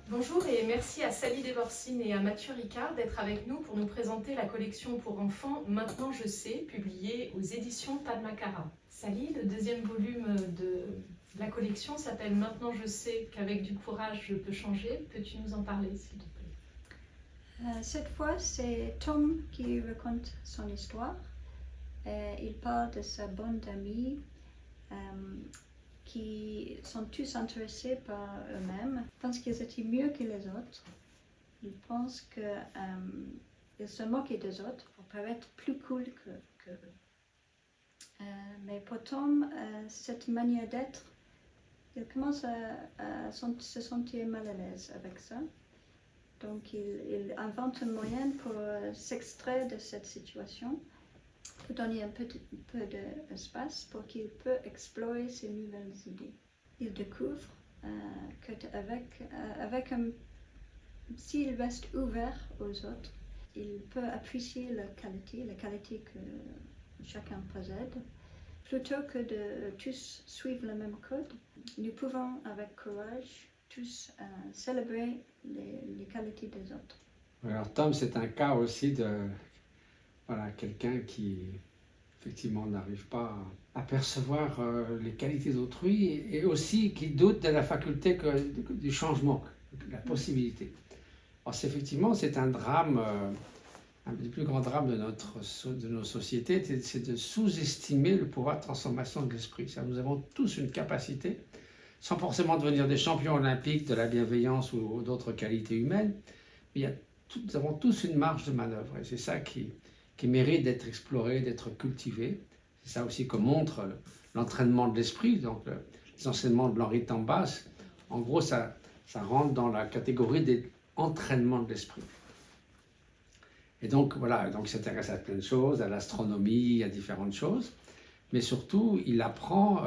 Bonjour et merci à Sally Devorcine et à Mathieu Ricard d'être avec nous pour nous présenter la collection pour enfants Maintenant je sais, publiée aux éditions Padmakara. Sally, le deuxième volume de la collection s'appelle Maintenant je sais qu'avec du courage je peux changer. Peux-tu nous en parler, s'il te plaît? Cette fois, c'est Tom qui raconte son histoire. Il parle de sa bande d'amis qui sont tous intéressés par eux-mêmes. Ils pensent qu'ils étaient mieux que les autres. Ils pensent qu'ils se moquaient des autres pour paraître plus cool qu'eux. Mais pour Tom, cette manière d'être, il commence à se sentir mal à l'aise avec ça. Donc il invente un moyen pour s'extraire de cette situation, pour donner un peu d'espace pour qu'il peut explorer ses nouvelles idées. Il découvre s'il reste ouvert aux autres, il peut apprécier la qualité que chacun possède. Plutôt que de tous suivre le même code, nous pouvons avec courage tous célébrer les qualités des autres. Alors Tom, c'est un cas aussi de quelqu'un qui effectivement n'arrive pas à percevoir les qualités d'autrui et aussi qui doute de la faculté du changement, de la possibilité. Alors c'est un drame, un des plus grands drames de nos sociétés, c'est de sous-estimer le pouvoir de transformation de l'esprit. Nous avons tous une capacité, sans forcément devenir des champions olympiques de la bienveillance ou d'autres qualités humaines, mais nous avons tous une marge de manœuvre et c'est ça qui mérite d'être exploré, d'être cultivé. C'est ça aussi que montre l'entraînement de l'esprit, donc les enseignements de Henri Tambas. En gros, ça rentre dans la catégorie des entraînements de l'esprit. Et donc voilà, donc il s'intéresse à plein de choses, à l'astronomie, à différentes choses, mais surtout il apprend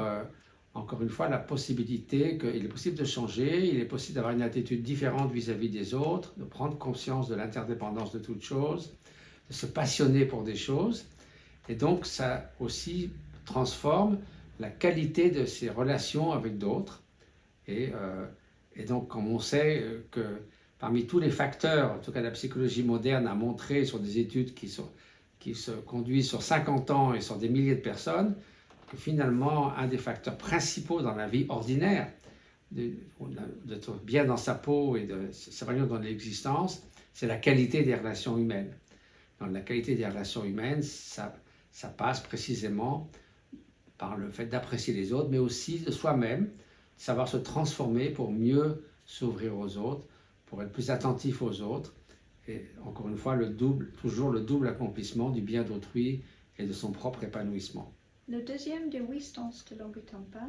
encore une fois la possibilité qu'il est possible de changer, il est possible d'avoir une attitude différente vis-à-vis des autres, de prendre conscience de l'interdépendance de toutes choses, de se passionner pour des choses, et donc ça aussi transforme la qualité de ses relations avec d'autres, et donc comme on sait que parmi tous les facteurs, en tout cas la psychologie moderne a montré sur des études qui se conduisent sur 50 ans et sur des milliers de personnes, que finalement, un des facteurs principaux dans la vie ordinaire, d'être bien dans sa peau et de s'épanouir dans l'existence, c'est la qualité des relations humaines. Dans la qualité des relations humaines, ça passe précisément par le fait d'apprécier les autres, mais aussi de soi-même, savoir se transformer pour mieux s'ouvrir aux autres, pour être plus attentif aux autres, et encore une fois, toujours le double accomplissement du bien d'autrui et de son propre épanouissement. Le deuxième des 8 stances de l'Angutamba.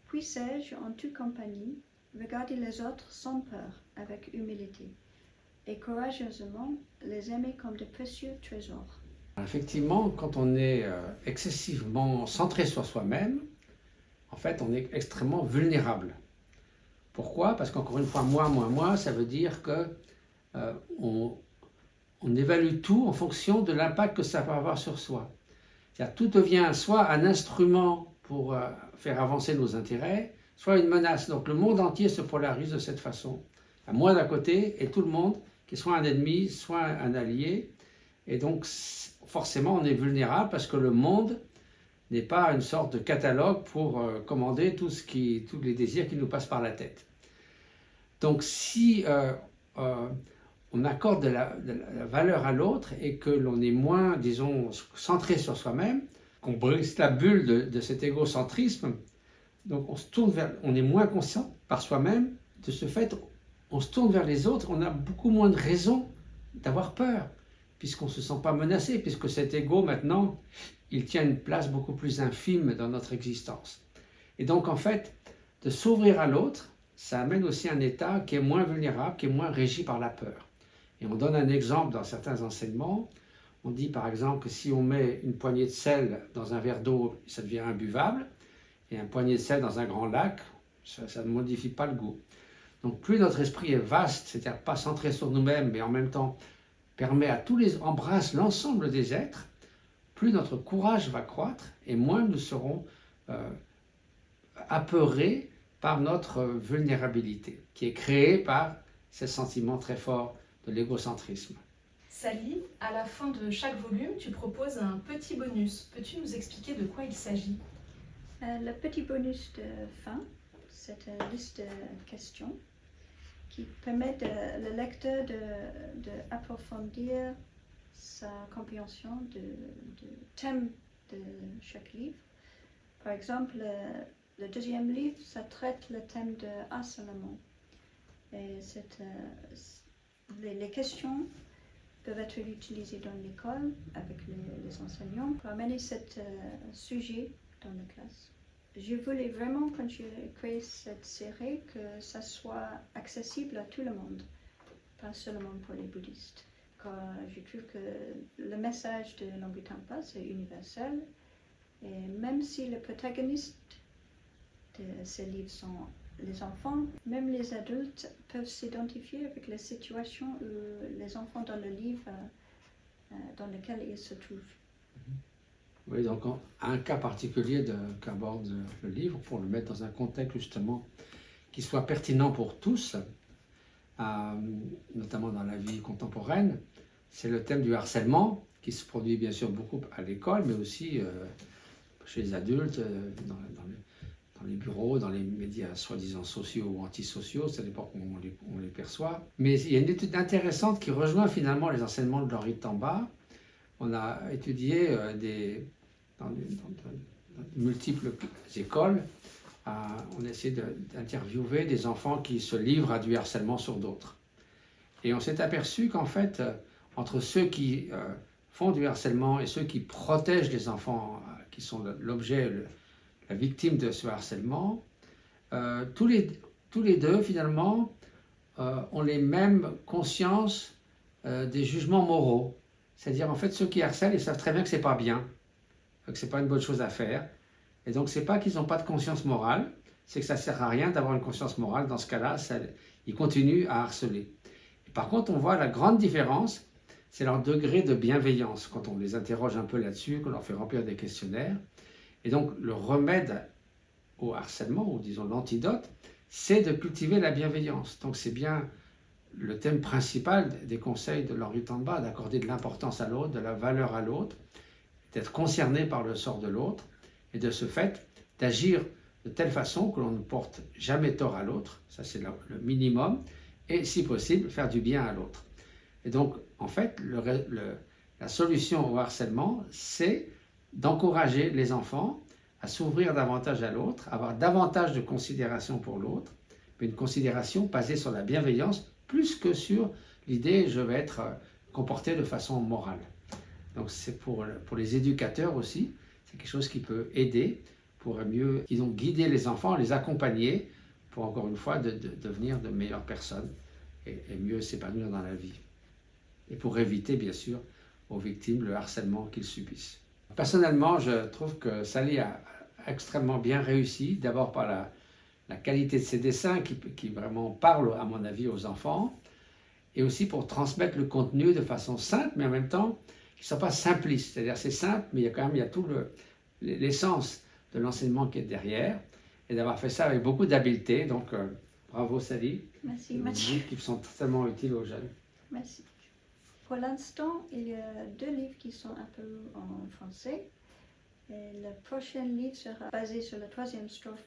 Puissais-je en toute compagnie regarder les autres sans peur, avec humilité, et courageusement les aimer comme de précieux trésors. Effectivement, quand on est excessivement centré sur soi-même, en fait, on est extrêmement vulnérable. Pourquoi? Parce qu'encore une fois, moi, ça veut dire que on évalue tout en fonction de l'impact que ça va avoir sur soi. Tout devient soit un instrument pour faire avancer nos intérêts, soit une menace. Donc le monde entier se polarise de cette façon. Moi d'un côté et tout le monde qui est soit un ennemi, soit un allié. Et donc forcément on est vulnérable parce que le monde n'est pas une sorte de catalogue pour commander tous les désirs qui nous passent par la tête. Donc si on accorde de la valeur à l'autre et que l'on est moins, disons, centré sur soi-même, qu'on brise la bulle de cet égocentrisme, donc on est moins conscient par soi-même. De ce fait, on se tourne vers les autres, on a beaucoup moins de raisons d'avoir peur, puisqu'on ne se sent pas menacé, puisque cet égo, maintenant, il tient une place beaucoup plus infime dans notre existence. Et donc, en fait, de s'ouvrir à l'autre, ça amène aussi un état qui est moins vulnérable, qui est moins régi par la peur. Et on donne un exemple dans certains enseignements. On dit par exemple que si on met une poignée de sel dans un verre d'eau, ça devient imbuvable, et un poignée de sel dans un grand lac, ça ne modifie pas le goût. Donc plus notre esprit est vaste, c'est-à-dire pas centré sur nous-mêmes, mais en même temps embrasse l'ensemble des êtres, plus notre courage va croître et moins nous serons apeurés par notre vulnérabilité, qui est créée par ces sentiments très forts de l'égocentrisme. Sally, à la fin de chaque volume, tu proposes un petit bonus. Peux-tu nous expliquer de quoi il s'agit? Le petit bonus de fin, c'est une liste de questions qui permet le lecteur d'approfondir sa compréhension du thème de chaque livre. Par exemple, le deuxième livre, ça traite le thème de harcèlement. Et les questions peuvent être utilisées dans l'école avec les enseignants pour amener ce sujet dans la classe. Je voulais vraiment, quand j'ai créé cette série, que ça soit accessible à tout le monde, pas seulement pour les bouddhistes. Car je trouve que le message de l'Amritampa, c'est universel. Et même si les protagonistes de ces livres sont les enfants, même les adultes peuvent s'identifier avec les situations où les enfants dans le livre dans lequel ils se trouvent. Oui, donc un cas particulier qu'aborde le livre, pour le mettre dans un contexte justement qui soit pertinent pour tous, notamment dans la vie contemporaine, c'est le thème du harcèlement, qui se produit bien sûr beaucoup à l'école, mais aussi chez les adultes, dans les bureaux, dans les médias soi-disant sociaux ou antisociaux, ça dépend comment on les perçoit. Mais il y a une étude intéressante qui rejoint finalement les enseignements de l'Amritampa. On a étudié dans de multiples écoles, on a essayé d'interviewer des enfants qui se livrent à du harcèlement sur d'autres. Et on s'est aperçu qu'en fait, entre ceux qui font du harcèlement et ceux qui protègent les enfants qui sont l'objet, la victime de ce harcèlement, tous les deux finalement ont les mêmes consciences des jugements moraux. C'est-à-dire, en fait, ceux qui harcèlent, ils savent très bien que c'est pas bien, que c'est pas une bonne chose à faire. Et donc, c'est pas qu'ils n'ont pas de conscience morale, c'est que ça sert à rien d'avoir une conscience morale. Dans ce cas-là, ils continuent à harceler. Et par contre, on voit la grande différence, c'est leur degré de bienveillance. Quand on les interroge un peu là-dessus, qu'on leur fait remplir des questionnaires. Et donc, le remède au harcèlement, ou disons l'antidote, c'est de cultiver la bienveillance. Donc, c'est bien le thème principal des conseils de l'Amritampa, d'accorder de l'importance à l'autre, de la valeur à l'autre, d'être concerné par le sort de l'autre, et de ce fait, d'agir de telle façon que l'on ne porte jamais tort à l'autre, ça c'est le minimum, et si possible, faire du bien à l'autre. Et donc, en fait, la solution au harcèlement, c'est d'encourager les enfants à s'ouvrir davantage à l'autre, avoir davantage de considération pour l'autre, mais une considération basée sur la bienveillance, plus que sur l'idée je vais être comporté de façon morale. Donc c'est pour les éducateurs aussi, c'est quelque chose qui peut aider pour mieux, disons, guider les enfants, les accompagner pour encore une fois de devenir de meilleures personnes et mieux s'épanouir dans la vie. Et pour éviter bien sûr aux victimes le harcèlement qu'ils subissent. Personnellement, je trouve que Sally a extrêmement bien réussi, d'abord par la qualité de ses dessins qui vraiment parlent, à mon avis, aux enfants, et aussi pour transmettre le contenu de façon simple, mais en même temps, qui ne soit pas simpliste. C'est-à-dire c'est simple, mais il y a tout l'essence de l'enseignement qui est derrière, et d'avoir fait ça avec beaucoup d'habileté. Donc, bravo Sally. Merci, Des livres qui sont tellement utiles aux jeunes. Merci. Pour l'instant, il y a 2 livres qui sont un peu en français. Et le prochain livre sera basé sur la 3e strophe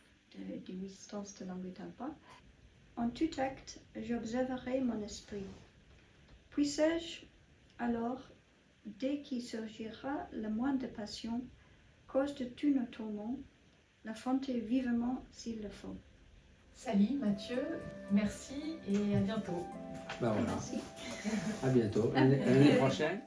du 8 stances de l'Amritampa. En tout acte, j'observerai mon esprit. Puisse-je alors, dès qu'il surgira le moindre de passion, cause de tous nos tourments, l'affronter vivement s'il le faut. Sally, Mathieu, merci et à bientôt. Ben voilà. Merci. À bientôt. L'année prochaine.